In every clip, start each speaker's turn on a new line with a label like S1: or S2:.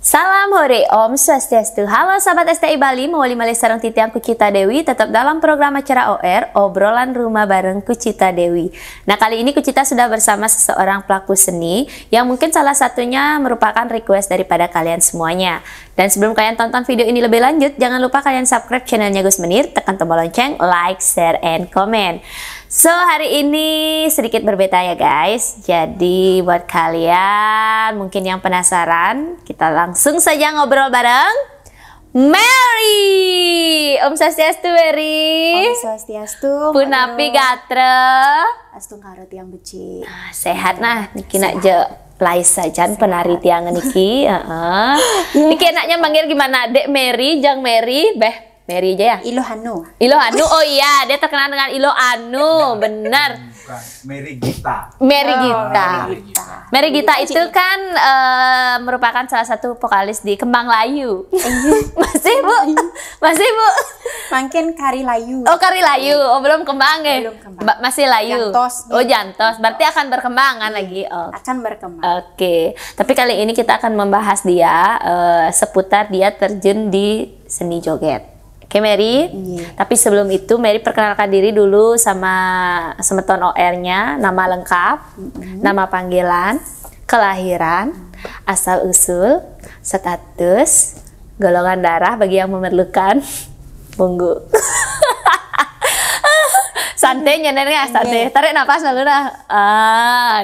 S1: Salam hore, Om Swastiastu. Halo sahabat STI Bali, mewali malih sareng titiang Kucita Dewi, tetap dalam program acara OR, obrolan rumah bareng Kucita Dewi. Nah, kali ini Kucita sudah bersama seseorang pelaku seni yang mungkin salah satunya merupakan request daripada kalian semuanya. Dan sebelum kalian tonton video ini lebih lanjut, jangan lupa kalian subscribe channelnya Gus Menir, tekan tombol lonceng, like, share, and comment. So, hari ini sedikit berbeda ya guys. Jadi buat kalian mungkin yang penasaran, kita langsung saja ngobrol bareng Mary. Om Swastiastu Mary.
S2: Om Swastiastu.
S1: Punapi gatre.
S2: Astung karut yang beci.
S1: Sehat nah, niki nak je lais sajan penari tiang niki. Niki enaknya manggil gimana? Dek Mary, Jang Mary, Beh Mary aja ya?
S2: Ilo Hanu.
S1: Ilo Anu, oh iya, dia terkenal dengan Ilo Anu, benar.
S3: Mary Gita.
S1: Mary Gita. Mary Gita itu kan merupakan salah satu vokalis di Kembang Layu. Masih Bu? Masih Bu?
S2: Makin Kari Layu.
S1: Oh, Kari Layu. Oh, belum kembang ya?
S2: Belum kembang.
S1: Masih Layu.
S2: Jantos.
S1: Oh, Jantos. Berarti akan berkembang kan lagi. Oh.
S2: Akan berkembang.
S1: Oke. Tapi kali ini kita akan membahas dia seputar dia terjun di seni joget. Oke Mary, tapi sebelum itu Mary perkenalkan diri dulu sama semeton OR-nya, nama lengkap, nama panggilan, kelahiran, asal-usul, status, golongan darah bagi yang memerlukan, monggo. Santai nyanyi santai, tarik nafas dulu nah.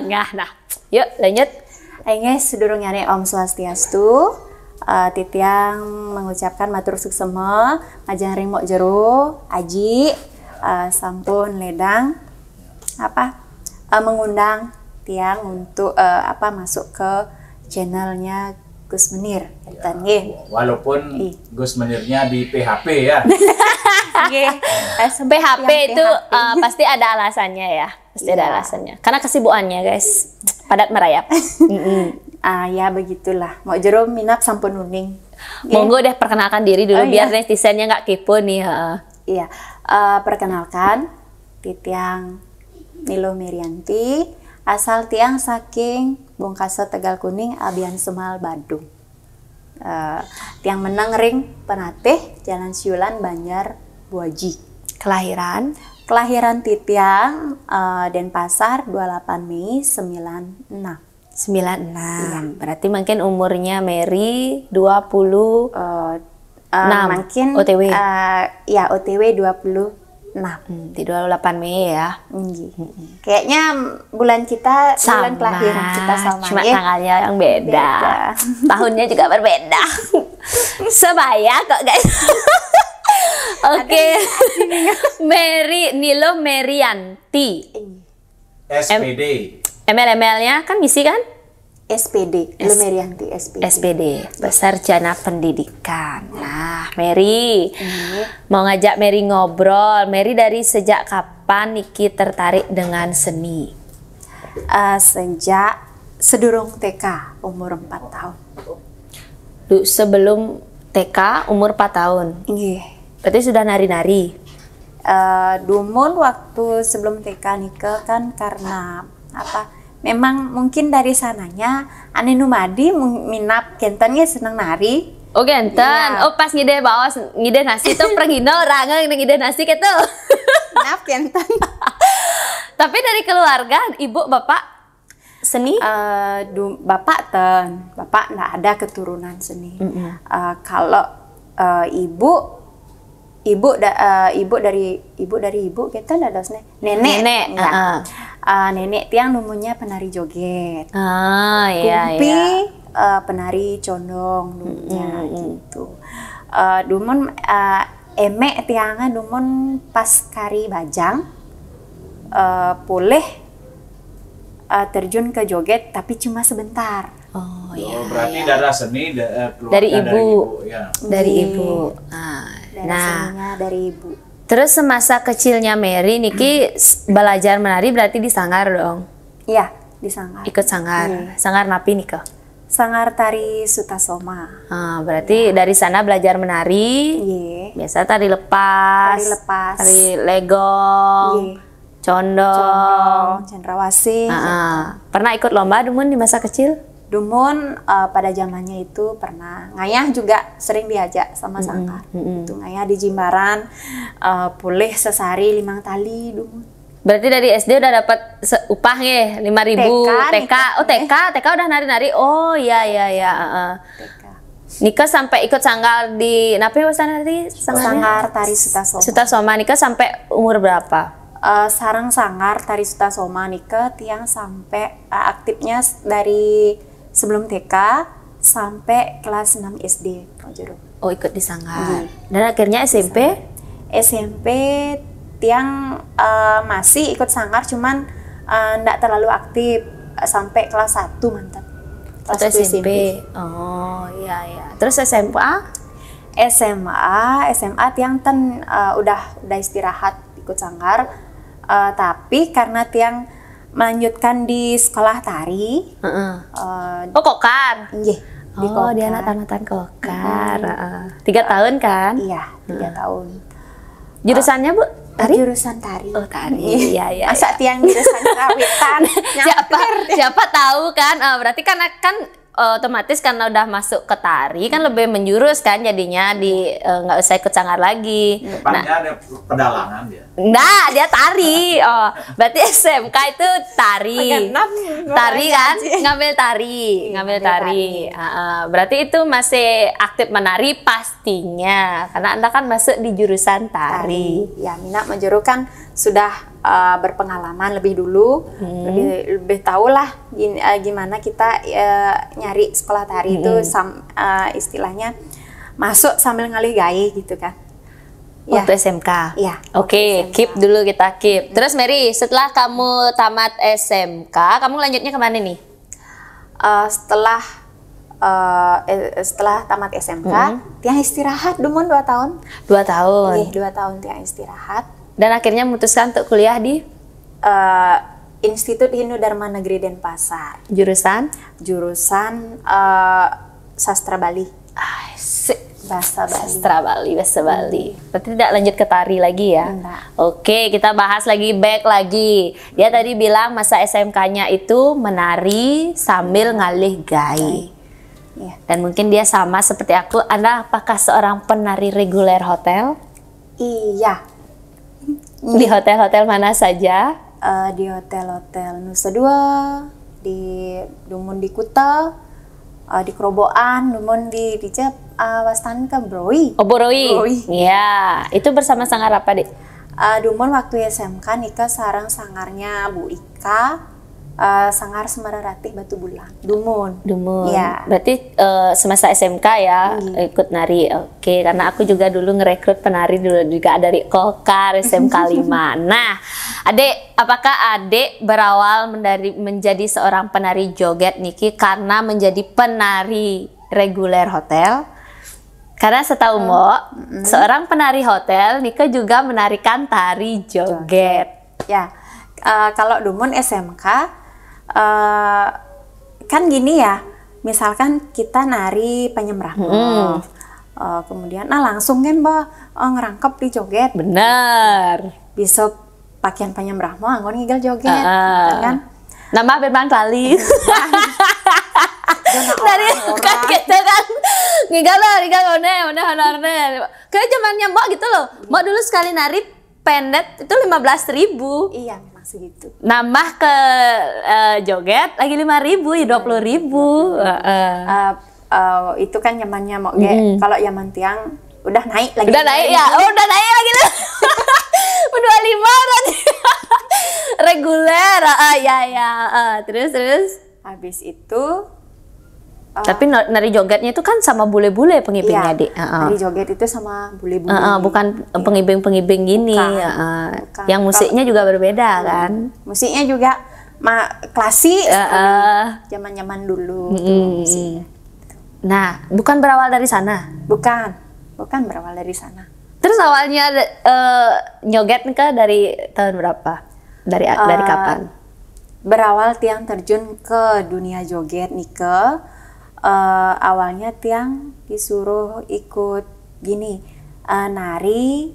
S1: Nah, yuk lanjut.
S2: Ayo sedurung nyari Om Swastiastu. Titiang mengucapkan matur suksema ngajang rimok jero aji sampun ledang mengundang tiang untuk masuk ke channelnya Gus Menir
S3: Walaupun Gus Menirnya di PHP ya.
S1: PHP itu pasti ada alasannya ya, pasti ada alasannya karena kesibukannya guys, padat merayap.
S2: Ya begitulah. Mau jero minap sampun uning.
S1: Monggo deh perkenalkan diri dulu biar netizennya nggak kepo nih.
S2: Iya, perkenalkan Titiang Nilo Merianti, asal tiang saking Bongkasa Tegal Kuning, Abian Semal Badung. Tiang menang ring penatih Jalan Siulan Banjar Buaji.
S1: Kelahiran
S2: Titiang Denpasar 28 Mei 96.
S1: 96. Berarti mungkin umurnya Mary 20
S2: mungkin
S1: OTW.
S2: Ya OTW 26.
S1: Di 28 Mei ya.
S2: Kayaknya bulan kita bulan kelahiran kita sama
S1: cuma
S2: ya.
S1: tanggalnya yang beda. Tahunnya juga berbeda. Sebaya kok guys. Oke. Mary Nilo Merianti.
S3: SPD.
S1: ML-nya kan misi kan?
S2: SPD, Nilo Merianti SPD.
S1: SPD, Sarjana Pendidikan. Nah, Mary, mau ngajak Mary ngobrol. Mary dari sejak kapan Niki tertarik dengan seni?
S2: Sejak sedurung TK, umur 4 tahun.
S1: Sebelum TK, umur 4 tahun?
S2: Iya.
S1: Berarti sudah nari-nari?
S2: Dumun waktu sebelum TK nikah kan karena memang mungkin dari sananya ane numadi minap kentannya senang nari.
S1: Oh genten, yeah. Oh pas ngide bawa ngide nasi tuh pergino orang ngide nasi gitu.
S2: Minap kentan.
S1: Tapi dari keluarga ibu bapak seni?
S2: Bapak nggak ada keturunan seni. Kalau ibu dari ibu kita ada nenek. Nenek tiang numunya penari joget. Kumpi penari condong numunya gitu. Dumun emek tiangnya dumun pas kari bajang boleh terjun ke joget tapi cuma sebentar.
S1: Oh iya.
S3: Berarti darah seni
S1: dari ibu. Dari ibu.
S2: Seninya dari ibu.
S1: Terus semasa kecilnya Mary Niki belajar menari berarti di sanggar dong?
S2: Iya, di sanggar.
S1: Ikut sanggar. Sanggar napi nih kok?
S2: Sanggar tari Sutasoma.
S1: Berarti dari sana belajar menari. Biasa tari lepas. Tari legong. Condong.
S2: Cendrawasih.
S1: Pernah ikut lomba Dumun di masa kecil?
S2: Dumun pada zamannya itu pernah ngayah juga sering diajak sama Sangkar. Itu ngayah di Jimbaran, pulih sesari 5 tali Dumun.
S1: Berarti dari SD udah dapat upah ya 5.000 TK. Oh TK udah nari-nari. Oh iya.
S2: TK.
S1: Nika sampai ikut sanggar di napi wasana tadi
S2: Sanggar Tari Sutasoma.
S1: Sutasoma Nika sampai umur berapa?
S2: Sarang Sanggar Tari Sutasoma Nika tiang sampai aktifnya dari sebelum TK sampai kelas 6 SD.
S1: Oh ikut di sanggar. Dan akhirnya SMP?
S2: SMP tiang masih ikut sanggar cuman nggak terlalu aktif sampai kelas 1 mantap.
S1: Atau SMP. Oh iya. Terus SMA?
S2: SMA tiang udah istirahat ikut sanggar. Tapi karena tiang melanjutkan di sekolah tari.
S1: Kokar.
S2: Iya.
S1: Dia anak-anakan kokar. 3 tahun kan?
S2: Iya, 3 tahun.
S1: Jurusannya Bu? Tari?
S2: Jurusan tari.
S1: Oh tari. Iya.
S2: Masa tiang jurusan karawitan.
S1: siapa tahu kan? Berarti kan otomatis karena udah masuk ke tari kan lebih menjurus kan jadinya di nggak usah ikut sanggar lagi.
S3: Depannya ada pedalangan dia.
S1: Nah, dia tari. Oh, berarti SMK itu tari. Tari kan? Ngambil tari. Berarti itu masih aktif menari pastinya. Karena Anda kan masuk di jurusan tari.
S2: Ya, Mina Majuro kan sudah berpengalaman lebih dulu, lebih tahu lah gimana kita nyari sekolah tari itu istilahnya masuk sambil ngalih gaye gitu kan.
S1: Waktu SMK?
S2: Iya.
S1: Oke, keep dulu kita keep. Terus Mary, setelah kamu tamat SMK, kamu lanjutnya kemana nih?
S2: Setelah tamat SMK, tiang istirahat Dumun 2 tahun.
S1: 2 tahun?
S2: Iya, 2 tahun tiang istirahat.
S1: Dan akhirnya memutuskan untuk kuliah di?
S2: Institut Hindu Dharma Negeri Denpasar.
S1: Jurusan?
S2: Jurusan Sastra Bali. Bahasa Bali.
S1: Bahasa Bali. Berarti tidak lanjut ke tari lagi ya?
S2: Enggak.
S1: Oke, kita bahas back lagi. Dia tadi bilang masa SMK-nya itu menari sambil ngalih gaye.
S2: Iya.
S1: Dan mungkin dia sama seperti aku. Anda apakah seorang penari reguler hotel?
S2: Iya.
S1: Di hotel-hotel mana saja?
S2: Di hotel-hotel Nusa Dua, di Dumun di Kuta, di Kerobokan, Dumun di Wastan ke Broi.
S1: Oh, Boroi. Iya, itu bersama sanggar apa, Dek?
S2: Dumun waktu SMK nikah sarang sangarnya Bu Ika, Sangar Semararati Batu Bulang. Dumun.
S1: Ya. Berarti semasa SMK ya ikut nari. Oke, karena aku juga dulu ngerekrut penari dulu juga dari Kokar SMK 5. Nah, Adek, apakah Adek berawal menjadi seorang penari joget Niki karena menjadi penari reguler hotel? Karena setahu Mbok, seorang penari hotel Nika juga menarikan tari joget.
S2: Ya, kalau Dumun SMK kan gini ya, misalkan kita nari Penyembrahmo, kemudian langsung kan Mbak ngerangkep di joget.
S1: Bener.
S2: Bisa pakaian Penyembrahmo, anggon ngigel joget, kan?
S1: Nama beban kali. Dari kan kita kan ngigel one. Kayak zamannya Mbak gitu loh. Mbak dulu sekali nari pendet itu 15.000.
S2: Iya, memang segitu.
S1: Nambah ke joget lagi 5.000 ya 20.000.
S2: Itu kan zamannya Mbak. Kalau zaman tiang udah naik lagi.
S1: Udah naik ya. Udah naik lagi loh. 25 berarti. Reguler. Terus
S2: habis itu
S1: tapi nari jogetnya itu kan sama bule-bule pengibingnya, Dik.
S2: Nari joget itu sama bule-bule.
S1: Bukan pengibing-pengibing gini.
S2: Bukan.
S1: Yang musiknya juga berbeda kan.
S2: Musiknya juga klasik. Zaman-zaman dulu.
S1: Nah, bukan berawal dari sana.
S2: Bukan berawal dari sana.
S1: Terus awalnya nyoget ke dari tahun berapa? Dari kapan?
S2: Berawal tiang terjun ke dunia joget Nike. Awalnya tiang disuruh ikut gini, nari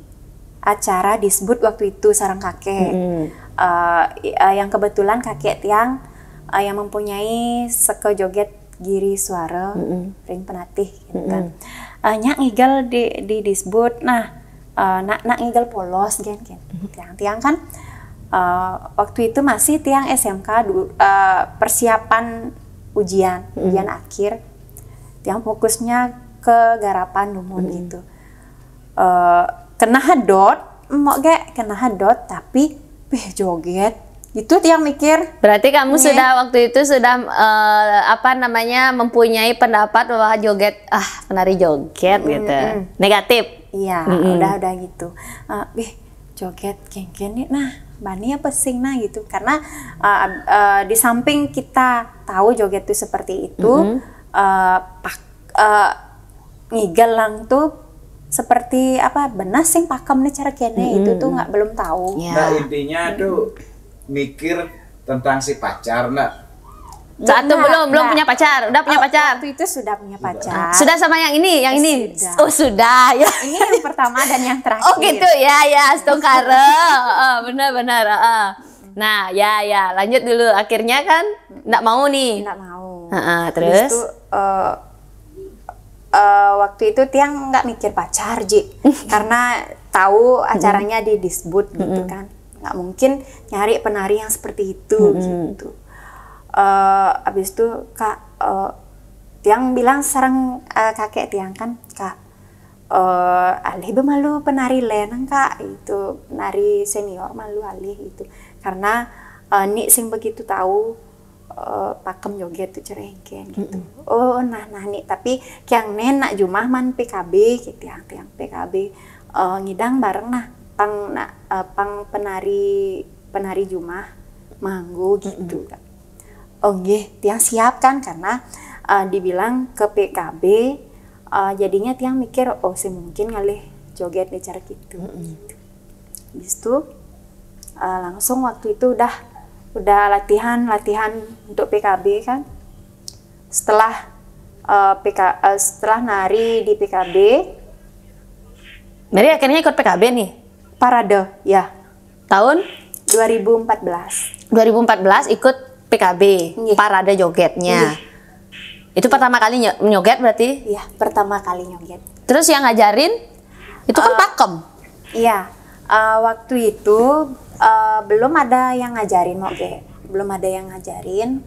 S2: acara disebut waktu itu sarang kakek. Yang kebetulan kakek tiang yang mempunyai seke joget Giri Suara, ring penatih gitu kan. Nya ngigel di disebut, nak ngigel polos kan. Tiang-tiang kan waktu itu masih tiang SMK persiapan ujian akhir. Tiang fokusnya ke garapan dumun gitu. Kena hedot, kena hedot tapi joget. Itu tiang mikir.
S1: Berarti kamu sudah waktu itu sudah mempunyai pendapat bahwa joget penari joget gitu. Negatif.
S2: Iya, udah gitu. Joget geng-geng nih. Nah, bani apa sing nah gitu. Karena di samping kita tahu joget itu seperti itu, ngigelang tuh seperti benar sing pakem nih cara kene itu tuh belum tahu.
S3: Nah, intinya tuh mikir tentang si pacar enggak?
S1: Saat itu belum punya pacar, udah punya pacar.
S2: Waktu itu sudah punya pacar.
S1: Sudah sama yang ini,
S2: Sudah.
S1: Oh sudah ya.
S2: Ini yang pertama dan yang terakhir.
S1: Oh gitu ya, stokare. Benar. Nah ya, lanjut dulu. Akhirnya kan nggak mau nih.
S2: Nggak mau.
S1: Terus?
S2: Itu, waktu itu tiang nggak mikir pacar karena tahu acaranya di disebut gitu kan. Nggak mungkin nyari penari yang seperti itu gitu. Abis itu Kak tiang bilang sarang kakek tiang kan, Kak alih malu penari lenang Kak, itu penari senior malu alih itu karena nik sing begitu tahu pakem joget tuh cerengken gitu. Nah nik tapi kiang nenak jumah man PKB gitu tiang PKB ngidang bareng pang penari Jumah manggu gitu kan. Tiang siap kan karena dibilang ke PKB, jadinya tiang mikir mungkin ngalih joget di cara gitu. Habis itu langsung waktu itu udah latihan untuk PKB kan. Setelah setelah nari di PKB,
S1: Mary akhirnya ikut PKB nih.
S2: Parade, ya.
S1: Tahun
S2: 2014
S1: ikut PKB, parade jogetnya. Itu pertama kali nyoget berarti?
S2: Iya, pertama kali nyoget.
S1: Terus yang ngajarin itu kan pakem?
S2: Iya, waktu itu belum ada yang ngajarin belum ada yang ngajarin.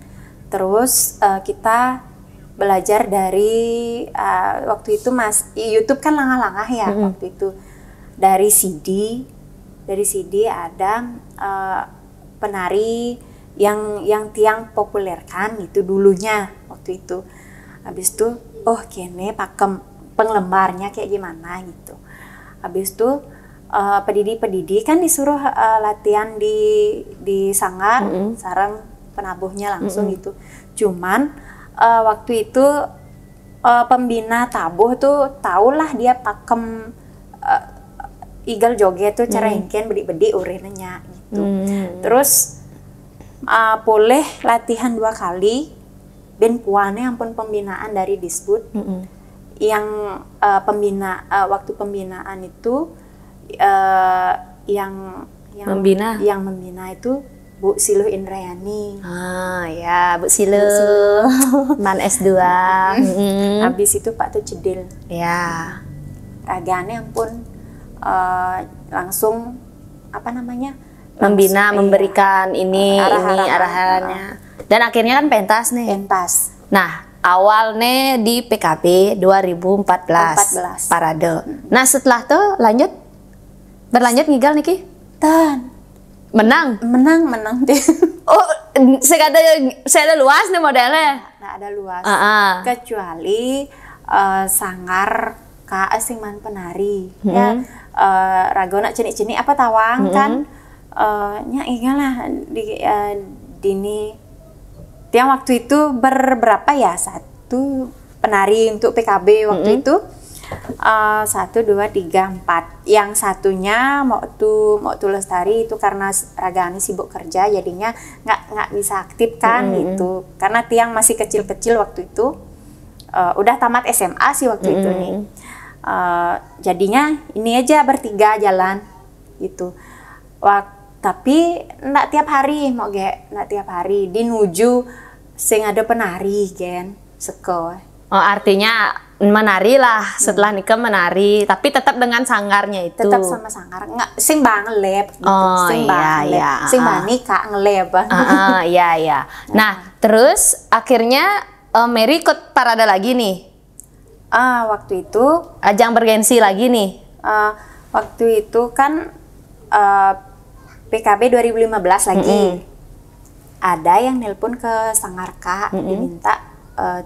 S2: Terus kita belajar dari waktu itu YouTube kan langah-langah ya waktu itu. Dari CD ada penari yang tiang populerkan itu dulunya waktu itu. Habis itu kene pakem penglembarnya kayak gimana gitu. Habis itu pedidi kan disuruh latihan di sanggar sarang penabuhnya langsung gitu. Cuman waktu itu pembina tabuh tuh tahulah dia pakem igal joget tuh cara hengken bedi-bedi urinanya gitu. Terus boleh latihan 2 kali ben puane ampun pembinaan dari disebut yang waktu pembinaan itu yang membina itu Bu Siluh Indrayani.
S1: Ya Bu Siluh. Man S2.
S2: Habis itu Pak Tucedil.
S1: Ya.
S2: Ragane ampun langsung
S1: membina, memberikan arahannya. Dan akhirnya kan pentas nih.
S2: Pentas.
S1: Nah, awalnya di PKB 2014 parade. Nah, setelah itu berlanjut ngigal niki? Menang
S2: deh.
S1: Saya luas nih modelnya.
S2: Nah, ada luas. Kecuali sanggar Kak Asingman penari. Ya, ragona ceni-ceni apa tawang kan. Nya ingatlah dini tiang waktu itu berberapa ya, 1 penari untuk PKB waktu itu 1, 2, 3, 4. Yang satunya mau Lestari itu karena Ragani sibuk kerja jadinya nggak bisa aktif kan gitu karena tiang masih kecil-kecil waktu itu udah tamat SMA sih waktu itu nih. Jadinya ini aja bertiga jalan gitu. Tapi nggak tiap hari dinuju sing ada penari kan. seko.
S1: Oh, artinya menari lah setelah nikah menari, tapi tetap dengan sanggarnya itu.
S2: Tetap sama sanggar, nggak sing bang ngelep gitu.
S1: Oh,
S2: Sing bang ngelep.
S1: iya.
S2: Sing bang nikah ngelep.
S1: Iya iya. Nah, terus akhirnya Mary ikut parade lagi nih.
S2: Waktu itu
S1: Ajang bergensi lagi nih.
S2: waktu itu kan PKB 2015 lagi. Ada yang nelpon ke Sangarka diminta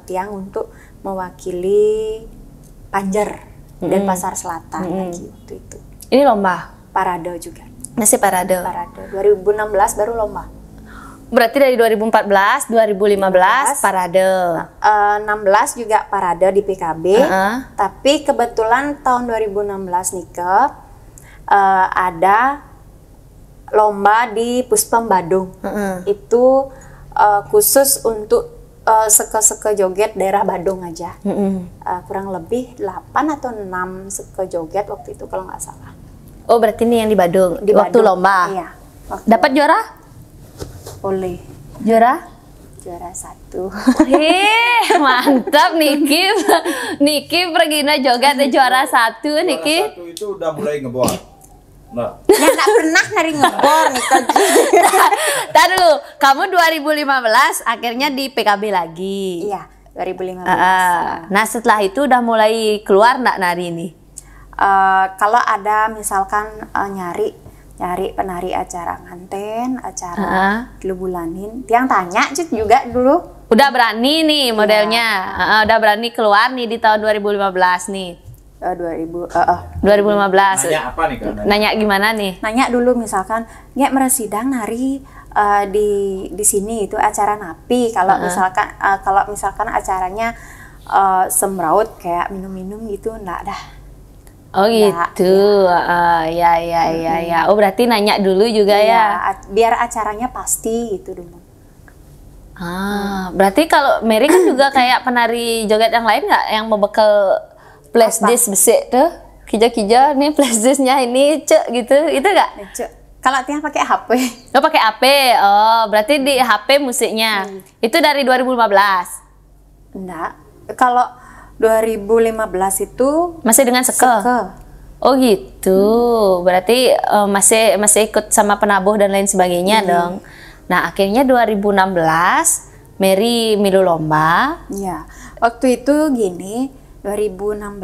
S2: tiang untuk mewakili Panjer dan Pasar Selatan gitu itu.
S1: Ini lomba.
S2: Parade juga.
S1: Masih parade.
S2: Parade 2016 baru lomba.
S1: Berarti dari 2014, 2015 parade.
S2: 16 juga parade di PKB. Tapi kebetulan tahun 2016 nikah ada lomba di Puspem Badung. Itu khusus untuk seke-seke joget daerah Badung aja. Kurang lebih 8 atau 6 seke joget waktu itu kalau nggak salah.
S1: Oh, berarti ini yang di Badung.
S2: Di
S1: waktu
S2: Badung.
S1: lomba.
S2: Iya.
S1: Dapat juara?
S2: Oleh
S1: Juara?
S2: juara 1.
S1: Mantap Niki. Niki pergi na joget juara 1 Niki.
S3: Juara 1 itu udah mulai ngebor. Nah,
S2: Ya nggak pernah nari ngebor nih.
S1: Tadi dulu, kamu 2015 akhirnya di PKB lagi.
S2: Iya, 2015.
S1: Nah setelah itu udah mulai keluar nggak nari ini?
S2: Kalau ada misalkan nyari penari acara nganten, acara gelubulanin, tiang tanya juga dulu.
S1: Udah berani nih modelnya, udah berani keluar nih di tahun 2015 nih. 2015.
S3: nanya apa nih kan?
S1: Nanya gimana nih?
S2: Nanya dulu misalkan, nggak meresidang nari di sini itu acara napi. Kalau misalkan acaranya semraut kayak minum-minum gitu, enggak dah.
S1: Oh gitu, ya. Oh berarti nanya dulu juga ya?
S2: Biar acaranya pasti gitu dulu.
S1: Berarti kalau Mary kan juga kayak penari joget yang lain nggak? Yang mau bekal flash disk besi tuh, kija-kija nih flash disknya ini gitu, itu nggak?
S2: Kalau tiang pakai HP.
S1: Oh pakai HP, berarti di HP musiknya. Itu dari 2015?
S2: Enggak, kalau 2015 itu
S1: masih dengan seke. Oh gitu, berarti masih ikut sama penabuh dan lain sebagainya dong. Nah akhirnya 2016 Mary milu lomba.
S2: Ya, waktu itu gini, 2016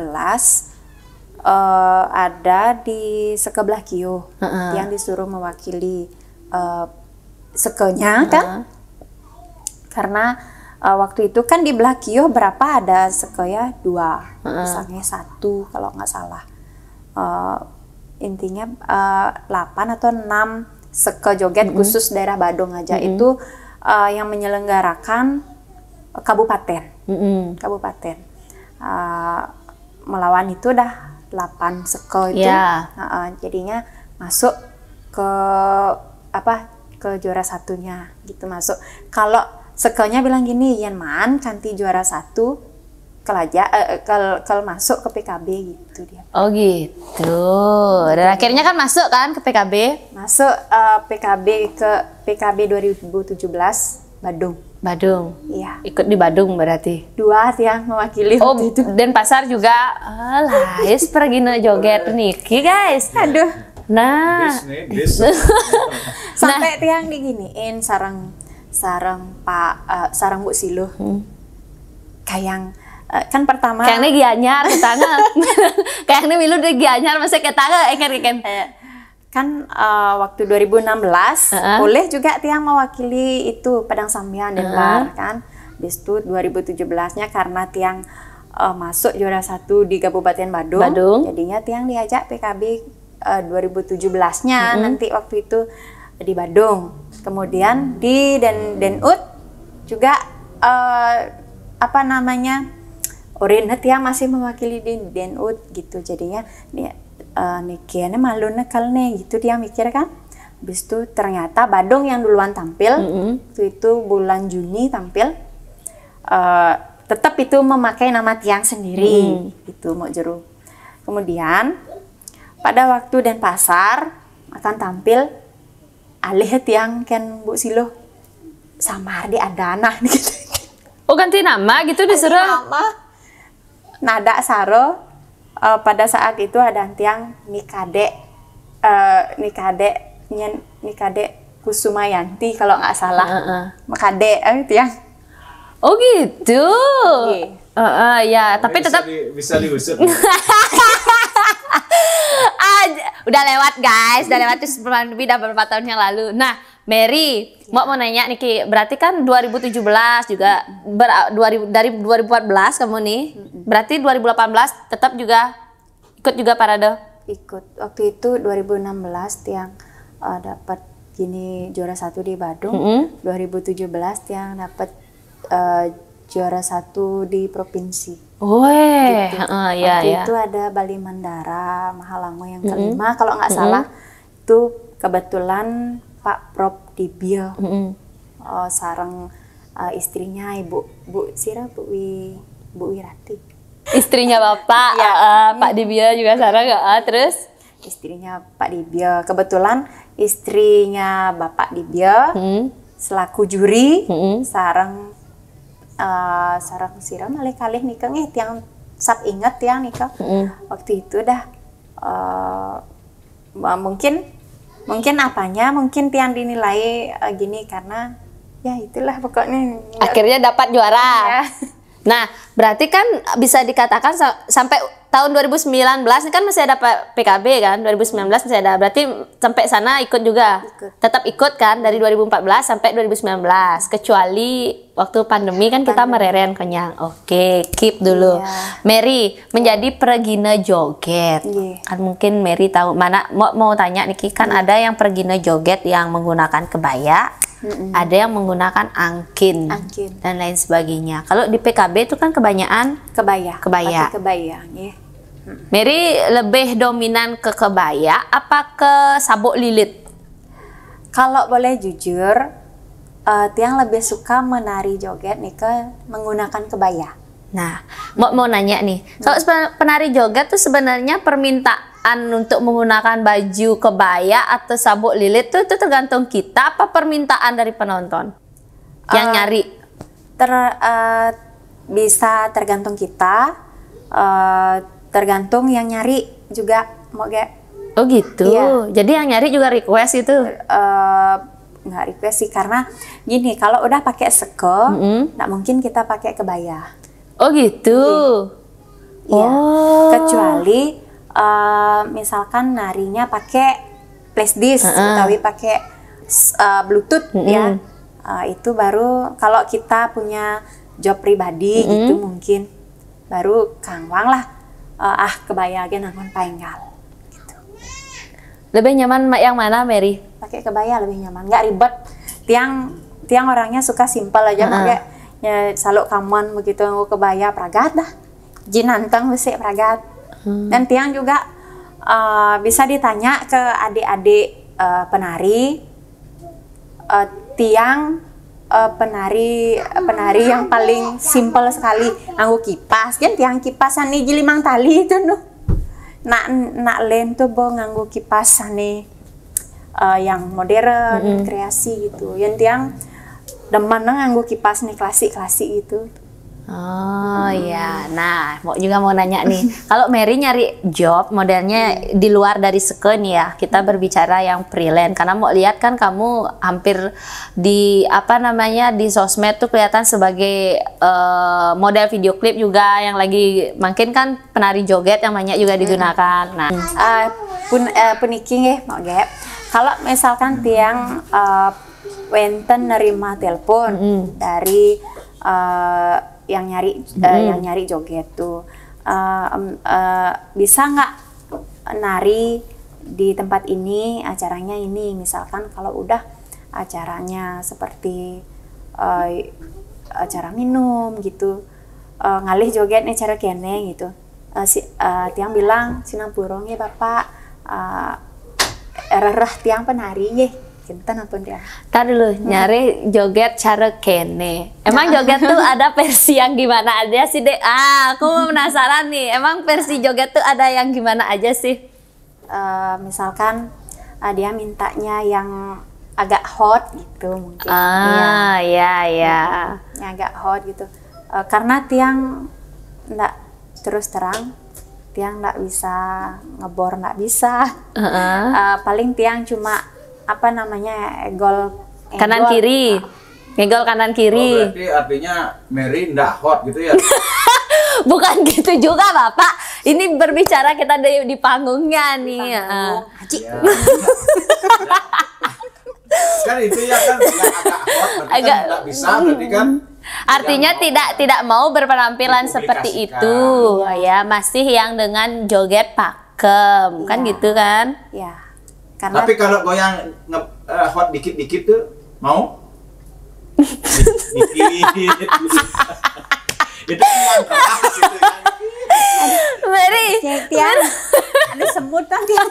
S2: ada di Seke Blakio yang disuruh mewakili sekenya kan, karena waktu itu kan di Blakio berapa ada seke ya 2, misalnya 1 kalau nggak salah. Intinya 8 atau 6 seke joget khusus daerah Badung aja. Itu yang menyelenggarakan kabupaten. Melawan itu udah 8 seke itu. Jadinya masuk ke juara satunya gitu, masuk. Kalau sekenya bilang gini, Yan man kanti juara 1 kalau masuk ke PKB gitu dia.
S1: Oh gitu. Dan akhirnya kan masuk kan ke PKB?
S2: Masuk PKB 2017 Badung. Iya.
S1: Ikut di Badung berarti.
S2: 2 yang mewakili waktu itu.
S1: Dan pasar juga. Alah, pergi na joget Niki guys.
S2: Aduh.
S1: Nah.
S2: Sampai tiang diginiin sarang Bu Siluh. Kayak kan pertama
S1: kayaknya gianyar ketanga. Kayaknya milu de gianyar masih ketanga ikan.
S2: Kan waktu 2016 boleh juga tiang mewakili itu Padang Sambian Denpasar kan. Habis itu 2017-nya karena tiang masuk juara 1 di Kabupaten Badung. Jadinya tiang diajak PKB 2017-nya nanti waktu itu di Badung. Kemudian di Denut juga Orin tiang masih mewakili di Denut gitu. Jadinya dia Nikiannya malu nekal nih gitu dia mikir kan. Habis itu ternyata Badung yang duluan tampil, itu bulan Juni tampil, tetap itu memakai nama tiang sendiri, itu mau jeru. Kemudian pada waktu Denpasar akan tampil, alih tiang kan Bu Siluh samar di Adana gitu.
S1: Oh, ganti nama gitu disuruh.
S2: Nama Nada Saro. Pada saat itu ada tiang Nikade Kusumayanti kalau nggak salah. Makade tiang.
S1: Oh gitu. Ya, tapi
S3: Bisa
S1: tetap
S3: bisa diusut.
S1: udah lewat guys, udah lewat itu udah beberapa tahun yang lalu. Nah, Mary, mau nanya nih Ki, berarti kan 2017 juga dari 2014 kamu nih, berarti 2018 tetap juga ikut juga parade?
S2: Ikut. Waktu itu 2016 tiang dapat gini juara 1 di Badung. 2017 tiang dapat juara 1 di provinsi.
S1: Weh,
S2: Gitu.
S1: Ya,
S2: Waktu
S1: ya.
S2: itu ada Bali Mandara, Mahalango yang kelima kalau nggak salah. Itu kebetulan Pak Prof Dibio sareng istrinya Bu Wirati.
S1: Istrinya Bapak,
S2: Ya.
S1: Pak Dibio juga sarang terus?
S2: Istrinya Pak Dibio. Kebetulan istrinya Bapak Dibio selaku juri sareng siram malih-kalih nikah tiang sap inget tiang nikah. Waktu itu dah mungkin apanya mungkin tiang dinilai gini karena ya itulah pokoknya
S1: Akhirnya dapat juara.
S2: ya.
S1: Nah, berarti kan bisa dikatakan sampai tahun 2019 ini kan masih ada PKB kan, 2019 masih ada. Berarti sampai sana ikut juga.
S2: Ikut.
S1: Tetap ikut kan dari 2014 sampai 2019. Kecuali waktu pandemi kan kita mereren kenyang. Oke, keep dulu.
S2: Iya.
S1: Mary menjadi peregina joget.
S2: Iya.
S1: Kan mungkin Mary tahu mana mau tanya nih Ki, kan ada yang peregina joget yang menggunakan kebaya. Ada yang menggunakan angkin dan lain sebagainya. Kalau di PKB itu kan kebanyakan
S2: Kebaya.
S1: Kebaya.
S2: Pakai kebaya, ya.
S1: Mary lebih dominan ke kebaya apa ke sabuk lilit?
S2: Kalau boleh jujur, tiang lebih suka menari joget nih ke menggunakan kebaya.
S1: Nah, mau nanya nih, kalau penari joget tuh sebenarnya permintaan untuk menggunakan baju kebaya atau sabuk lilit tuh itu tergantung kita apa permintaan dari penonton yang nyari?
S2: Bisa tergantung kita, tergantung yang nyari juga mau gak.
S1: Oh gitu.
S2: Iya.
S1: Jadi yang nyari juga request itu.
S2: Nggak request sih karena gini, kalau udah pakai seke nggak mungkin kita pakai kebaya.
S1: Oh gitu.
S2: Iya.
S1: Oh.
S2: Kecuali misalkan narinya pakai flash disk utawi pakai bluetooth ya. Itu baru kalau kita punya job pribadi gitu mungkin baru kangwang lah kebaya ge nangon paenggal gitu.
S1: Lebih nyaman yang mana, Mary?
S2: Pakai kebaya lebih nyaman, nggak ribet. Tiang orangnya suka simpel aja pakai ya saluk kamon begitu nganggo kebaya pragat dah. Jinanteng besi pragat. Dan tiang juga bisa ditanya ke adik-adik penari. Tiang penari yang paling simpel sekali nganggo kipas kan tiang kipasan nih jilimang tali itu nuh. Nak len tuh bo nganggo kipas nih yang modern kreasi gitu. Yang tiang demen nganggo kipas nih klasik gitu.
S1: Oh ya, nah mau nanya nih, kalau Mary nyari job modelnya di luar dari seke nih ya, kita berbicara yang freelance, karena mau lihat kan kamu hampir di di sosmed tuh kelihatan sebagai model video klip juga yang lagi makin kan penari joget yang banyak juga digunakan. Nah,
S2: Puniking ya mau gap. Kalau misalkan tiang wenten nerima telepon dari yang nyari joget tuh bisa nggak nari di tempat ini, acaranya ini, misalkan kalau udah acaranya seperti acara minum gitu, ngalih joget nih cara kene gitu, tiang bilang sinapurong ya bapak, rerah tiang penari ya. Kinten ampun dia.
S1: Tadi dulu nyari joget cara kene. Emang joget tuh ada versi yang gimana aja sih, Dek? Aku penasaran nih. Emang versi joget tuh ada yang gimana aja sih?
S2: Misalkan dia mintanya yang agak hot gitu mungkin.
S1: Ya.
S2: Agak hot gitu. Karena tiang nggak terus terang, tiang nggak bisa ngebor, nggak bisa. Paling tiang cuma apa namanya egol
S1: Kanan kiri. Ngegol kanan kiri.
S3: Berarti artinya Mary ndak hot gitu ya?
S1: Bukan gitu juga Bapak. Ini berbicara kita di panggungnya nih.
S2: Haji.
S3: Ya. Kan itu ya kan agak hot, berarti kan nggak bisa, berarti kan.
S1: Artinya tidak mau berpenampilan seperti itu, ya masih yang dengan joget pakem, kan gitu kan?
S2: Ya. Karena
S3: Tapi kalau goyang hot dikit-dikit tuh mau? Dikit. Itu yang keras itu kan.
S1: Mary,
S2: tiang ada semut kan tiang.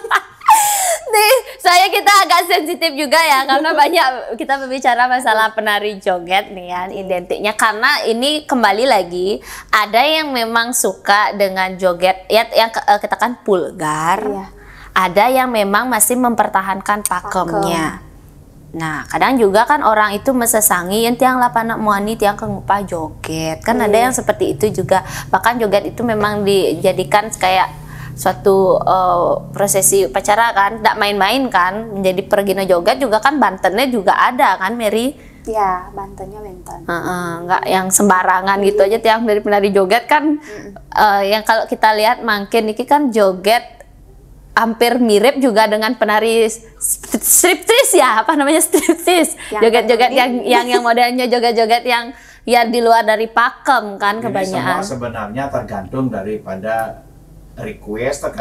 S1: nih kita agak sensitif juga ya karena banyak kita berbicara masalah penari joget nih kan identiknya, karena ini kembali lagi ada yang memang suka dengan joget ya yang kita kan vulgar. Ada yang memang masih mempertahankan pakemnya. Nah, kadang juga kan orang itu mesesangi yang tiang lapana muani tiang kengupa joget. Kan ada yang seperti itu juga. Bahkan joget itu memang dijadikan kayak suatu prosesi upacara kan, tidak main-main kan. Menjadi pergino joget juga kan Bantennya juga ada kan, Mary?
S2: Ya, Bantennya Banten.
S1: Nggak yang sembarangan gitu aja tiang dari penari joget kan. Yang kalau kita lihat makin ini kan joget hampir mirip juga dengan penari striptease ya, apa namanya striptease, joget-joget yang modelnya joget-joget yang ya di luar dari pakem kan.
S3: Ini
S1: kebanyakan.
S3: semua sebenarnya tergantung daripada request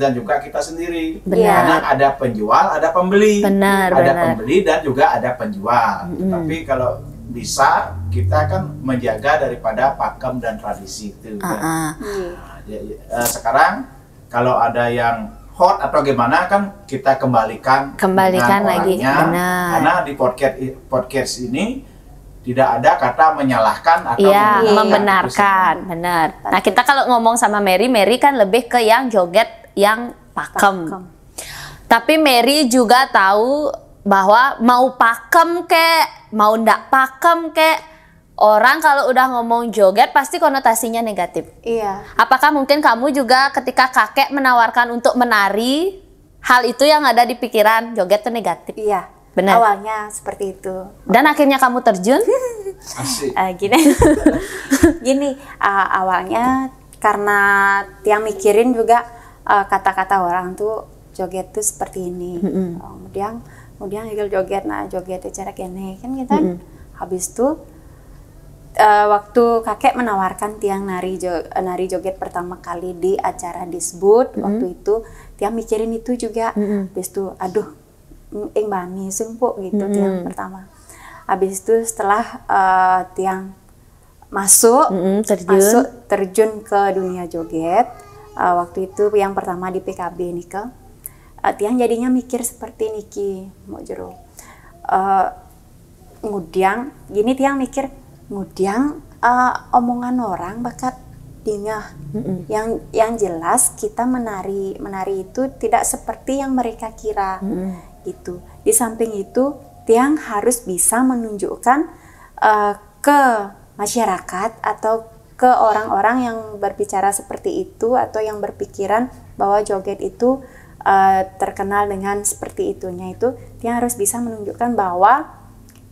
S3: dan juga kita sendiri. Karena ada penjual, ada pembeli. Ada pembeli dan juga ada penjual. Tapi kalau bisa kita kan menjaga daripada pakem dan tradisi itu. Sekarang kalau ada yang hot atau gimana kan kita kembalikan
S1: lagi.
S3: Karena di podcast ini tidak ada kata menyalahkan atau
S1: membenarkan. Benar. Nah, kita kalau ngomong sama Mary kan lebih ke yang joget yang pakem. Tapi Mary juga tahu bahwa mau pakem kek, mau ndak pakem kek, orang kalau udah ngomong joget pasti konotasinya negatif.
S2: Iya.
S1: Apakah mungkin kamu juga ketika kakek menawarkan untuk menari, hal itu yang ada di pikiran joget itu negatif?
S2: Iya.
S1: Benar.
S2: Awalnya seperti itu.
S1: Dan akhirnya kamu terjun?
S3: Asik.
S2: Gini, awalnya karena tiang mikirin juga kata-kata orang tuh joget tuh seperti ini. Kemudian joget, joget cara kene kan kita habis tuh waktu kakek menawarkan tiang nari joget pertama kali di acara disebut waktu itu tiang mikirin itu juga. Habis itu aduh bani sumpuk gitu tiang pertama. Habis itu setelah tiang masuk terjun ke dunia joget, waktu itu yang pertama di PKB nih tiang jadinya mikir seperti niki mau jero. Kemudian gini tiang mikir kemudian omongan orang bakat dingah. Yang jelas kita menari itu tidak seperti yang mereka kira. Gitu. Di samping itu tiang harus bisa menunjukkan ke masyarakat atau ke orang-orang yang berbicara seperti itu atau yang berpikiran bahwa joget itu terkenal dengan seperti itunya, itu tiang harus bisa menunjukkan bahwa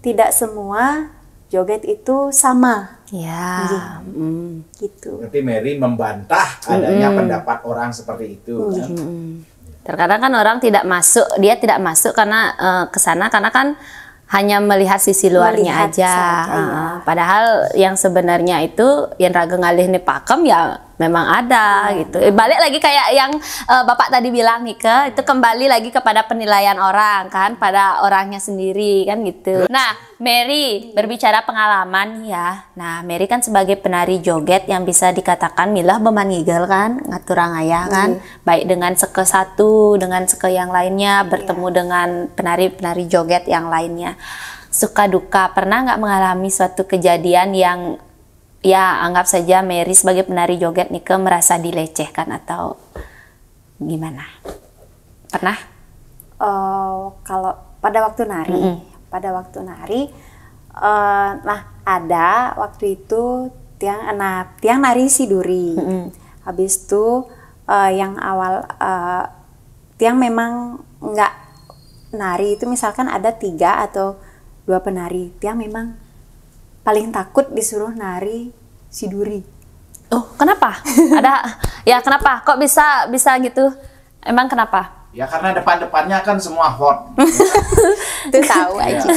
S2: tidak semua joget itu sama.
S1: Ya.
S2: Gitu.
S3: Berarti Mary membantah adanya pendapat orang seperti itu. Kan?
S1: Terkadang kan orang tidak masuk karena ke sana karena kan hanya melihat sisi luarnya aja. Padahal yang sebenarnya itu yang raga ngalih nih pakem ya memang ada gitu. Balik lagi kayak yang Bapak tadi bilang nih itu kembali lagi kepada penilaian orang kan, pada orangnya sendiri kan gitu. Nah, Mary berbicara pengalaman ya. Nah, Mary kan sebagai penari joget yang bisa dikatakan milah bemanigel kan, ngaturang ayah kan, baik dengan seke satu dengan seke yang lainnya, bertemu dengan penari-penari joget yang lainnya. Suka duka, pernah nggak mengalami suatu kejadian yang ya anggap saja Mary sebagai penari joget nih merasa dilecehkan atau gimana? Pernah?
S2: Kalau pada waktu nari, nah ada waktu itu tiang nari siduri. Habis itu yang awal tiang memang nggak nari itu, misalkan ada 3 atau 2 penari, tiang memang paling takut disuruh nari siduri.
S1: Oh, kenapa? Ya kenapa? Kok bisa gitu? Emang kenapa?
S3: Ya karena depan-depannya kan semua hot.
S2: Itu tahu aja.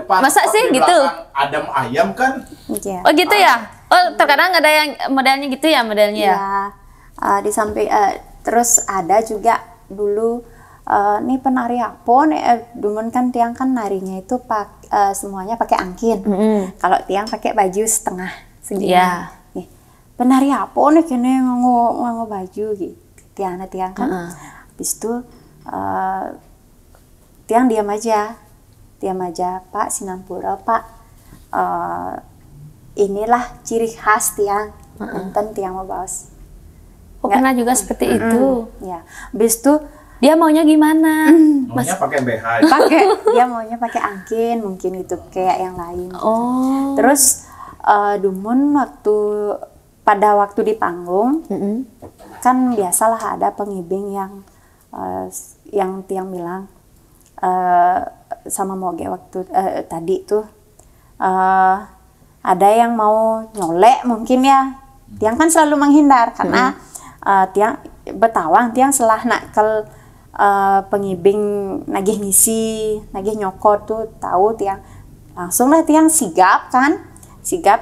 S1: Masa sih gitu?
S3: Adem ayam kan?
S1: Oh gitu ya? Oh terkadang ada yang modelnya gitu ya modelnya?
S2: Ya, di samping terus ada juga dulu nih penari apa nih? Dumun kan tiang kan narinya itu semuanya pakai angkin. Kalau tiang pakai baju setengah segini.
S1: Yeah.
S2: Nih, penari apa nih kene nganggo baju gitu. Tiang kan. Habis itu tiang diam aja Pak Sinampura Pak, inilah ciri khas tiang, enten tiang mau baos.
S1: Oh pernah juga seperti itu.
S2: Ya, habis itu
S1: dia maunya gimana?
S3: Maunya pakai BH.
S2: Dia maunya pakai angkin mungkin itu kayak yang lain.
S1: Oh.
S2: Terus Dumun pada waktu di panggung kan biasalah ada pengibing yang tiang bilang sama Moge waktu tadi tuh ada yang mau nyolek mungkin ya. Tiang kan selalu menghindar karena tiang betawang tiang selah nakel pengibing nagih ngisi, nagih nyokot tuh tahu tiang langsung lah tiang sigap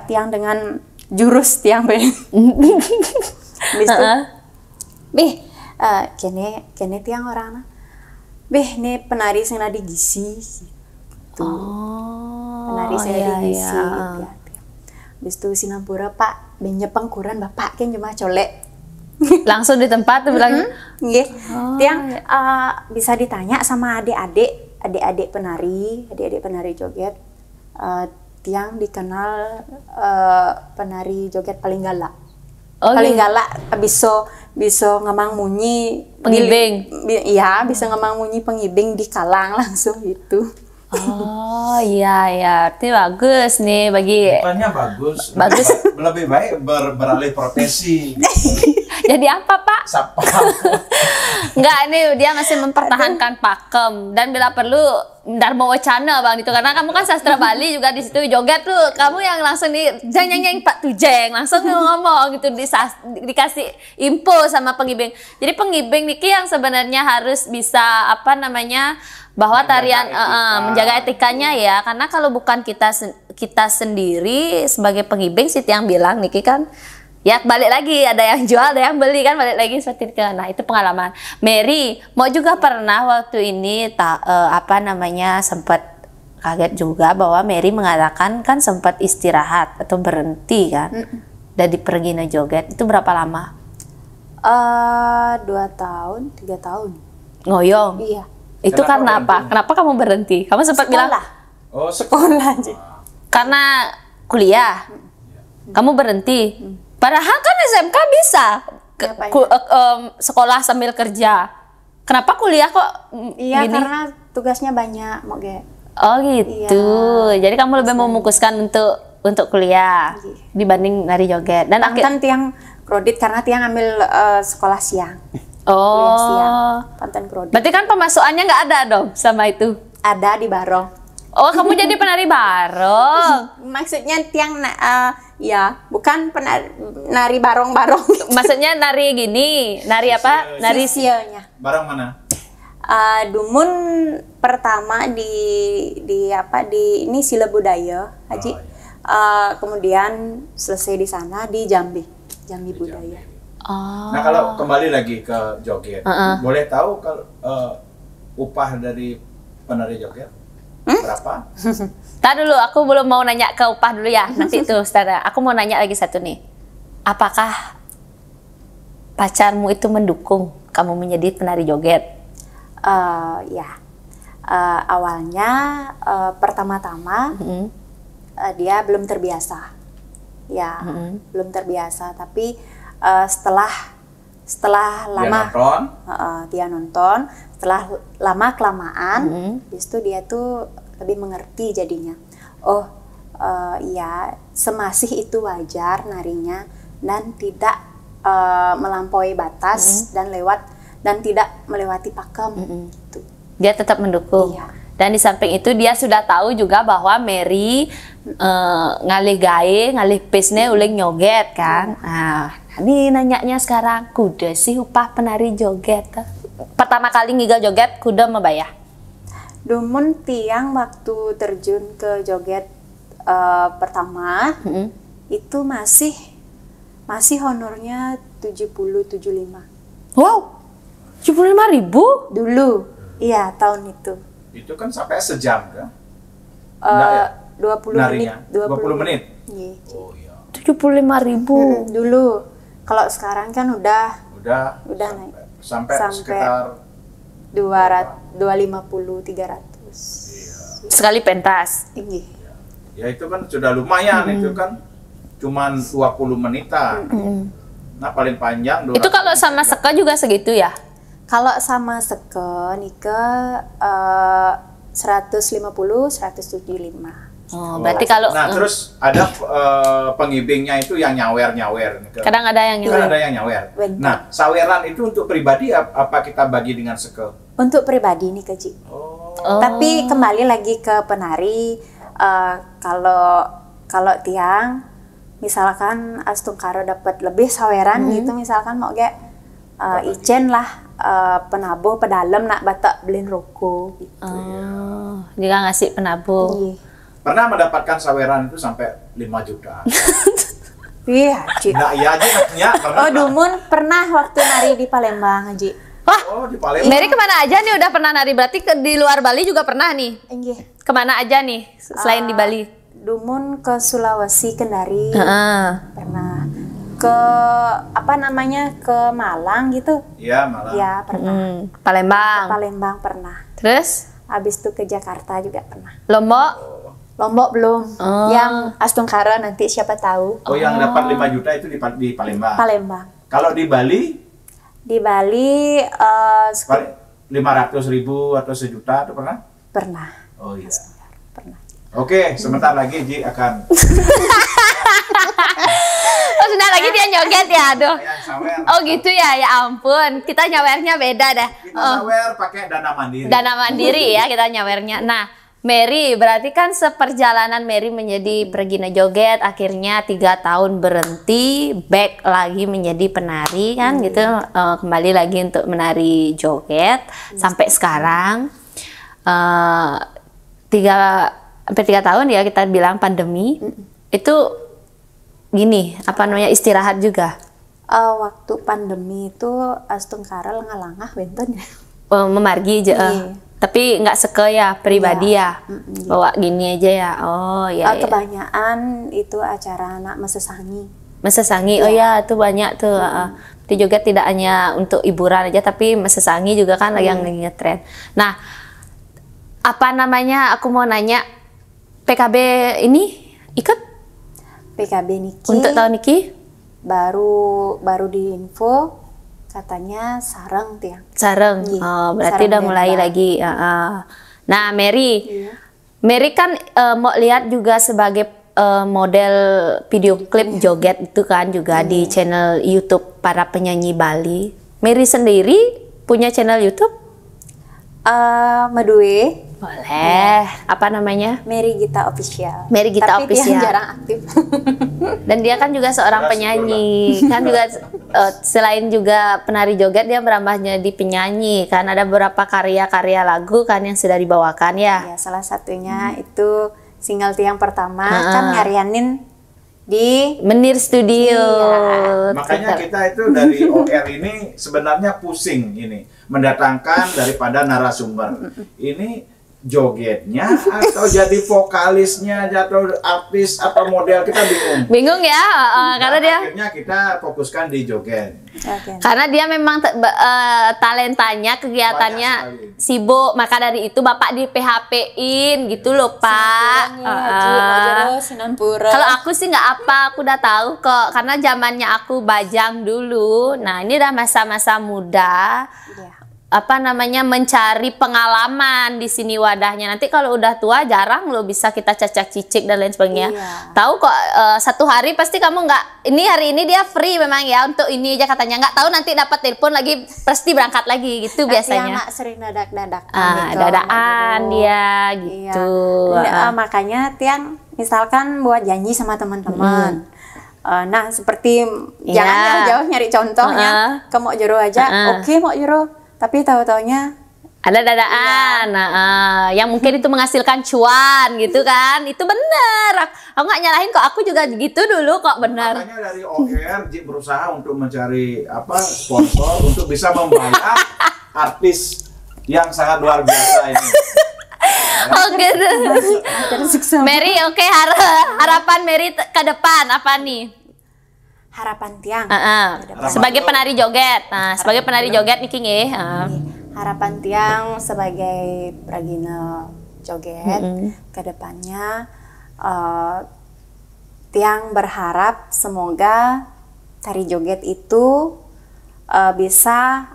S2: tiang dengan jurus tiang be. Habis itu kene tiang orangna beh nih penari sing nadi gisi gitu. Penari sing nadi gisi ya. Habis itu Sinampura Pak benye pengkuran Bapak kan cuma colek
S1: langsung di tempat tuh bilang
S2: nggih. Tiang bisa ditanya sama adik-adik penari joget. Tiang dikenal penari joget paling galak. Paling galak bisa ngemang munyi
S1: pengibing.
S2: Iya, bisa ngemang munyi pengibing di kalang langsung gitu.
S1: Oh iya, itu bagus nih bagi.
S3: Bukannya bagus. Lebih baik beralih profesi.
S1: Jadi apa Pak?
S3: Sapa.
S1: Enggak, ini dia masih mempertahankan pakem dan bila perlu Dharma Wacana Bang itu karena kamu kan sastra Bali juga di situ joget tuh kamu yang langsung jeng Pak Tujeng langsung ngomong gitu dikasih info sama pengibing. Jadi pengibing niki yang sebenarnya harus bisa bahwa tarian menjaga etikanya ya karena kalau bukan kita sendiri sebagai pengibing sih yang bilang niki kan ya balik lagi ada yang jual ada yang beli kan balik lagi seperti itu. Nah itu pengalaman. Mary mau juga pernah waktu ini sempat kaget juga bahwa Mary mengatakan kan sempat istirahat atau berhenti kan dari pergi joget itu berapa lama?
S2: 2 tahun 3 tahun.
S1: Ngoyong.
S2: Iya.
S1: Itu karena apa? Kenapa kamu berhenti? Kamu sempat bilang
S2: sekolah aja.
S1: Karena kuliah. Kamu berhenti. Padahal kan SMK bisa sekolah sambil kerja. Kenapa kuliah kok
S2: Iya
S1: gini?
S2: karena tugasnya banyak Moge.
S1: Oh gitu. Iya. Jadi kamu lebih memutuskan untuk kuliah dibanding nari joget. Dan
S2: kan tiang kredit karena tiang ambil sekolah siang.
S1: Kuliah siang.
S2: Panten kredit.
S1: Berarti kan pemasukannya nggak ada dong sama itu?
S2: Ada di Barong.
S1: Oh kamu jadi penari barong.
S2: Maksudnya tiang ya bukan nari barong-barong.
S1: Maksudnya nari gini, nari apa? Nari
S2: sianya.
S3: Barong mana?
S2: Dumun pertama di ini Sila Budaya Haji. Kemudian selesai di sana di Jambi Budaya.
S1: Oh.
S3: Nah kalau kembali lagi ke joget, boleh tahu kalau upah dari penari joget berapa?
S1: Tadi dulu, aku belum mau nanya ke upah dulu ya. Nanti tuh, Ustazah. Aku mau nanya lagi satu nih. Apakah pacarmu itu mendukung kamu menjadi penari joget?
S2: Ya. Awalnya pertama-tama dia belum terbiasa. Ya, belum terbiasa. Tapi setelah setelah lama
S3: dia nonton.
S2: dia nonton, setelah lama kelamaan, habis itu dia tuh lebih mengerti jadinya. Oh, iya, semasih itu wajar narinya dan tidak melampaui batas dan tidak melewati pakem. Gitu.
S1: Dia tetap mendukung.
S2: Iya.
S1: Dan di samping itu dia sudah tahu juga bahwa Mary ngalih gaye, ngalih pace-nya uling nyoget kan. Nah, ini nanyanya sekarang, kuda sih upah penari joget? Pertama kali ngigal joget, kuda membayar?
S2: Dumun tiang waktu terjun ke joget pertama, itu masih honornya 70-75.
S1: Wow, 75.000?
S2: Dulu, iya tahun itu.
S3: Itu kan sampai sejam kan?
S2: 20
S3: narinya.
S2: menit.
S3: 20 menit?
S2: Iya.
S3: Oh iya.
S1: 75.000.
S2: Dulu. Kalau sekarang kan udah naik.
S3: Sampai sekitar
S2: 250-300.
S3: Iya.
S1: Sekali pentas.
S2: Iya.
S3: Ya itu kan sudah lumayan, itu kan cuman 20 menitan. Nah paling panjang
S1: Itu kalau sama seka juga segitu ya?
S2: Kalau sama seke Nike 150-175.
S1: Oh, berarti kalau
S3: terus ada pengibingnya itu yang nyawer.
S1: Kadang ada yang nyawer.
S3: Kan ada yang nyawer. Nah, saweran itu untuk pribadi apa kita bagi dengan seke?
S2: Untuk pribadi nih Kak Ji.
S3: Oh.
S2: Tapi kembali lagi ke penari, kalau tiang misalkan Astungkaro dapat lebih saweran gitu, misalkan mau kayak icen lah penabuh pedalem nak batak belin roko gitu.
S1: Dia ngasih penabuh.
S2: Iya.
S3: Pernah mendapatkan saweran itu sampai 5 juta.
S2: Iya, Ji.
S3: Nah, iya aja naknya.
S2: Oh, Dumun pernah waktu nari di Palembang, Ji.
S1: Wah,
S3: Oh, di Palembang.
S1: Mary kemana aja nih udah pernah nari? Berarti di luar Bali juga pernah nih?
S2: Enggih.
S1: Kemana aja nih selain di Bali?
S2: Dumun ke Sulawesi, Kendari. Pernah. Ke ke Malang gitu.
S3: Iya, malah.
S2: Ya, pernah.
S1: Palembang.
S2: Palembang pernah.
S1: Terus?
S2: Habis itu ke Jakarta juga pernah.
S1: Lombok?
S2: Lombok belum. Yang Astungkaro nanti siapa tahu.
S3: Oh, yang dapat 5 juta itu di Palembang.
S2: Palembang.
S3: Kalau di Bali?
S2: Di Bali
S3: 500.000 atau 1 juta itu pernah?
S2: pernah.
S3: Oh iya.
S2: Pernah.
S3: Oke, sebentar lagi Ji akan.
S1: Oh, sudah lagi dia nyoget ya, aduh.
S3: Sawer.
S1: Oh gitu ya, ya ampun. Kita nyawernya beda dah.
S3: Kita sawer pakai dana mandiri.
S1: Dana mandiri ya kita nyawernya. Nah, Mary, berarti kan seperjalanan Mary menjadi pergina joget, akhirnya 3 tahun berhenti, back lagi menjadi penari kan gitu, kembali lagi untuk menari joget sampai sekarang 3 tahun ya kita bilang pandemi. Itu gini, apa namanya, istirahat juga.
S2: Waktu pandemi itu Astungkaro lengah-langah benten ya.
S1: Memargi aja. Tapi nggak seke ya pribadi ya, bawa gini aja ya. Oh ya.
S2: Kebanyakan itu acara anak mesesangi.
S1: Mesesangi, oh ya itu banyak tuh. Itu juga tidak hanya untuk hiburan aja, tapi mesesangi juga kan yang lagi ngetren. Nah, apa namanya? Aku mau nanya, PKB ini ikut?
S2: PKB Niki.
S1: Untuk tahun Niki?
S2: Baru diinfo. Katanya sareng tiang.
S1: Sareng. Oh, berarti udah mulai lagi. Nah, Mary. Mary kan mau lihat juga sebagai model video klip joget itu kan juga di channel YouTube para penyanyi Bali. Mary sendiri punya channel YouTube?
S2: Medue.
S1: Boleh. Apa namanya?
S2: Mary Gita Official.
S1: Mary Gita
S2: Tapi
S1: Official.
S2: dia jarang aktif.
S1: Dan dia kan juga seorang penyanyi, kan juga selain juga penari joget dia merambah jadi penyanyi. Kan ada beberapa karya-karya lagu kan yang sudah dibawakan ya.
S2: Ya, salah satunya itu single tiang pertama kan nyarianin di
S1: Menir Studio.
S2: Iya.
S3: Makanya kita itu dari OR ini sebenarnya pusing ini mendatangkan daripada narasumber. Ini jogetnya atau jadi vokalisnya, atau artis atau model, kita bingung.
S1: Bingung ya, karena dia
S3: akhirnya kita fokuskan di joget.
S1: Karena dia memang talentanya, kegiatannya sibuk, maka dari itu Bapak di PHP-in gitu loh Pak. Kalau aku sih nggak apa, aku udah tahu kok, karena zamannya aku bajang dulu. Nah ini udah masa-masa muda. Apa namanya, mencari pengalaman di sini wadahnya. Nanti kalau udah tua jarang lo bisa kita cacak cicik dan lain sebagainya. Tahu kok satu hari pasti kamu nggak, ini hari ini dia free memang ya untuk ini aja katanya, nggak tahu nanti dapat telepon lagi pasti berangkat lagi gitu biasanya.
S2: Sering dadak-dadak.
S1: Dadaan dia gitu.
S2: Makanya Tiang misalkan buat janji sama teman-teman. Nah seperti jangan jauh-jauh nyari contohnya. Ke Mok Jero aja, oke Mok Jero. Tapi tahu-taunya
S1: ada dadaan, yang mungkin itu menghasilkan cuan gitu kan, itu bener. Aku nggak nyalahin kok, aku juga gitu dulu kok, bener.
S3: Makanya dari OR berusaha untuk mencari sponsor untuk bisa membayar artis yang sangat luar biasa ini.
S1: Oke, Mary, harapan Mary ke depan apa nih?
S2: Harapan Tiang
S1: sebagai penari joget. Nah, sebagai penari joget nih King
S2: harapan Tiang sebagai pragina joget ke depannya, Tiang berharap semoga tari joget itu bisa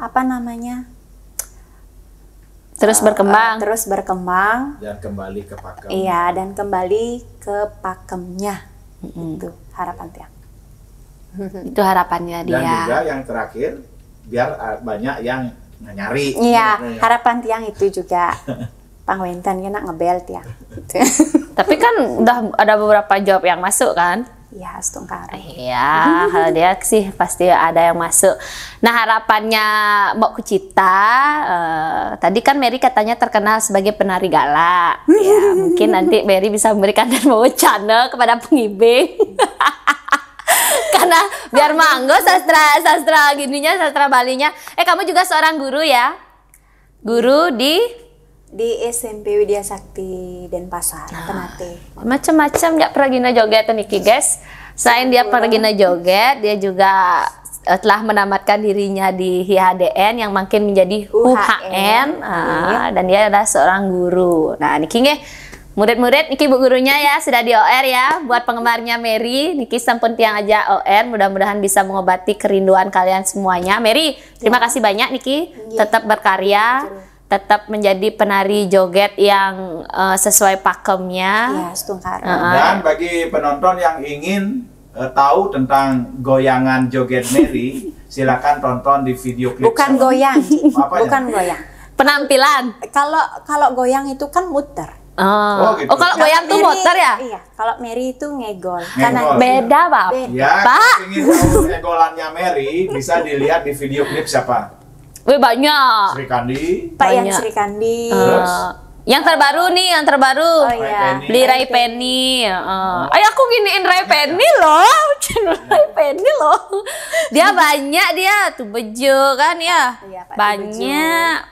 S1: terus berkembang,
S3: dan kembali ke pakem.
S2: Iya, dan kembali ke pakemnya. Itu harapan Tiang.
S1: Itu harapannya dia.
S3: Dan juga yang terakhir, biar banyak yang nyari.
S2: Iya, harapan Tiang itu juga pangwenten kena ngebel Tiang.
S1: Tapi kan udah ada beberapa job yang masuk kan?
S2: Iya, setungkar.
S1: Iya, kalau dia sih pasti ada yang masuk. Nah, harapannya Mbak Kucita, tadi kan Mary katanya terkenal sebagai penari galak. Ya, mungkin nanti Mary bisa memberikan dan wacana kepada pengibing. Karena biar manggo sastra gininya, sastra Balinya. Kamu juga seorang guru ya? Guru di
S2: SMP Widya Sakti Denpasar, Ternate.
S1: Macam-macam ya pragina joget niki guys. Selain dia pragina joget, dia juga telah menamatkan dirinya di HDN yang makin menjadi UHN. Dan dia adalah seorang guru. Nah, niki nggih murid-murid, niki bu gurunya ya sudah di OR ya. Buat penggemarnya Mary, niki sampun Tiang aja OR. Mudah-mudahan bisa mengobati kerinduan kalian semuanya. Mary, terima kasih banyak niki. Tetap berkarya, tetap menjadi penari joget yang sesuai pakemnya.
S2: Ya, setungkar.
S3: Dan bagi penonton yang ingin tahu tentang goyangan joget Mary, silakan tonton di video klip.
S2: Bukan goyang, bukan goyang.
S1: Penampilan.
S2: Kalau goyang itu kan muter.
S3: Gitu.
S1: Kalau goyang tuh motor ya?
S2: Iya, kalau Mary itu ngegol.
S1: Karena beda, Pak.
S3: Ya, kalau ingin tahu ngegolannya Mary, bisa dilihat di video klip siapa?
S1: Wih, banyak.
S3: Sri Kandi.
S2: Pak yang Sri Kandi.
S1: Yang terbaru nih, yang terbaru.
S2: Oh iya.
S1: Beli Rai Penny. Ayo aku giniin Rai Penny loh. Rai Penny loh. Dia banyak dia tuh bejo kan ya.
S2: Iya,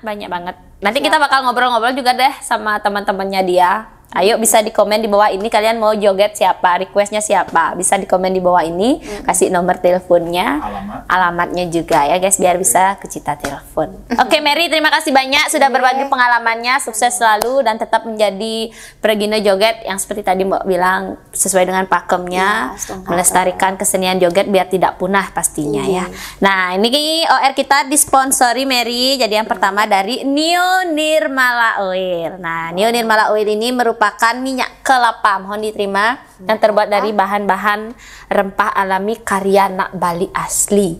S1: banyak banget. Nanti kita bakal ngobrol-ngobrol juga deh sama teman-temannya dia. Ayo bisa di komen di bawah ini kalian mau joget siapa, requestnya siapa. Bisa di komen di bawah ini, kasih nomor teleponnya, alamatnya juga ya guys, biar bisa ke Cita telepon. Oke Mary, terima kasih banyak sudah berbagi pengalamannya. Sukses selalu dan tetap menjadi pragina joget yang seperti tadi Mbak bilang sesuai dengan pakemnya, melestarikan kesenian joget biar tidak punah pastinya ya. Nah ini OR kita disponsori Mary. Jadi yang pertama dari Nio Nirmala Oil. Nah Nio Nirmala Oil ini merupakan minyak kelapa, mohon diterima, yang terbuat dari bahan-bahan rempah alami karya Nak Bali asli.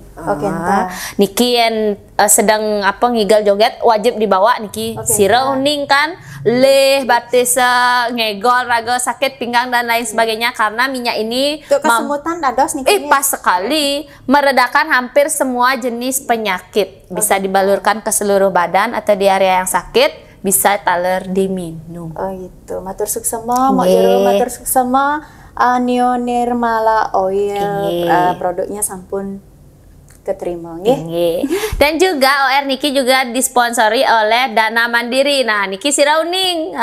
S1: Niki yang sedang ngigal joget wajib dibawa niki sirauning kan, leh batis ngegol raga sakit pinggang dan lain sebagainya, karena minyak ini
S2: kesemutan dados niki
S1: pas sekali meredakan hampir semua jenis penyakit, bisa dibalurkan ke seluruh badan atau di area yang sakit bisa taler diminum.
S2: Oh gitu. Matur suksema, Mak Jero matur suksema. Nio Nirmala Oil, produknya sampun keterima nggih.
S1: Nggih. Dan juga OR Niki juga disponsori oleh Dana Mandiri. Nah, Niki Sirauning.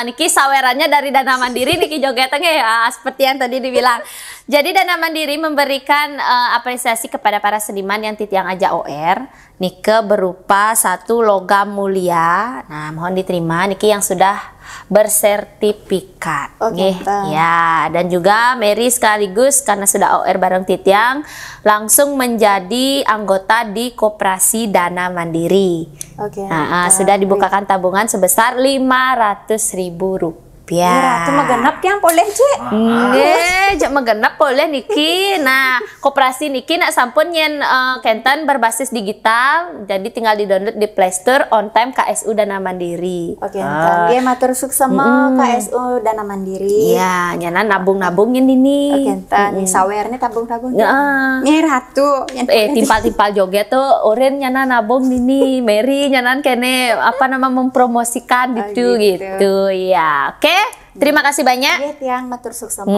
S1: Niki sawerannya dari Dana Mandiri, Niki joget nggih. Seperti yang tadi dibilang. Jadi Dana Mandiri memberikan apresiasi kepada para seniman yang titiang aja OR. Nike berupa 1 logam mulia. Nah, mohon diterima Niki yang sudah bersertifikat.
S2: Oke,
S1: ya, dan juga Mary sekaligus karena sudah OR bareng Titiang langsung menjadi anggota di Koperasi Dana Mandiri.
S2: Oke.
S1: Sudah dibukakan tabungan sebesar Rp500.000.
S2: Itu mah genap tiang boleh cek.
S1: Nggih, jak mah boleh Niki. Nah, koperasi Niki nak sampun yen kenten berbasis digital, jadi tinggal di-download di Play Store on time KSU Dana Mandiri.
S2: Oke, nggih matur suksema KSU Dana Mandiri.
S1: Iya, nyana nabung-nabungin ini.
S2: Oke, nih sawernya tabung-tabung. Nyi Ratu.
S1: Timpal-timpal joget tuh oren nyana nabung ini, Mary nyana kene mempromosikan gitu. Ya, oke. Terima kasih banyak.
S2: Nggih tiang matur suksema.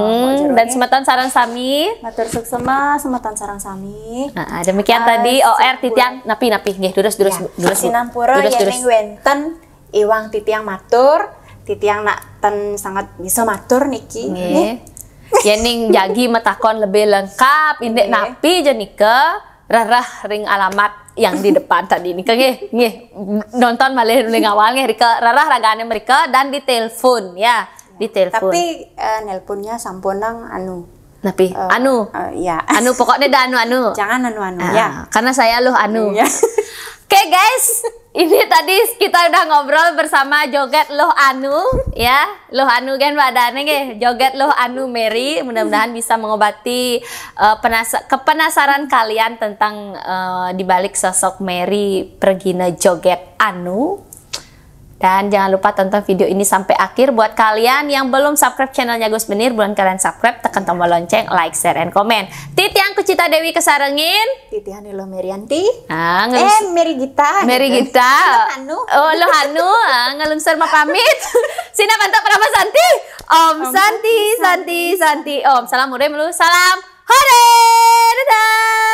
S1: Dan semeton sarang sami.
S2: Matur suksema semeton sarang sami.
S1: Demikian tadi OR Titiang napi nggih durus.
S2: Sinampura yen wenten iwang Titiang matur, Titiang nak ten sangat bisa matur niki.
S1: Nggih. Yening jagi metakon lebih lengkap indek napi jenika rarah ring alamat yang di depan tadi ini nggih nonton malih ring awal nggih rarah ragane mereka dan ditelepon ya. Ditelepon.
S2: Tapi nelponnya sampunang
S1: Napi
S2: ya.
S1: Pokoknya anu.
S2: Jangan ya.
S1: Karena saya loh ya. Oke guys, ini tadi kita udah ngobrol bersama joget loh ya. Loh kan badane nggih, joget loh Mary. Mudah-mudahan bisa mengobati kepenasaran kalian tentang dibalik sosok Mary Pergina joget Dan jangan lupa tonton video ini sampai akhir. Buat kalian yang belum subscribe channelnya Gus Benir, buruan kalian subscribe, tekan tombol lonceng, like, share, and komen. Titiang Kucita Dewi kesarengin.
S2: Titiang Nilo Merianti.
S1: Meri Gita. Lo Hanu. Ngelungsur mah pamit. Sina Pantap Prama Santi. Om Santi. Om. Salam hore melu. Salam hore. Dadah.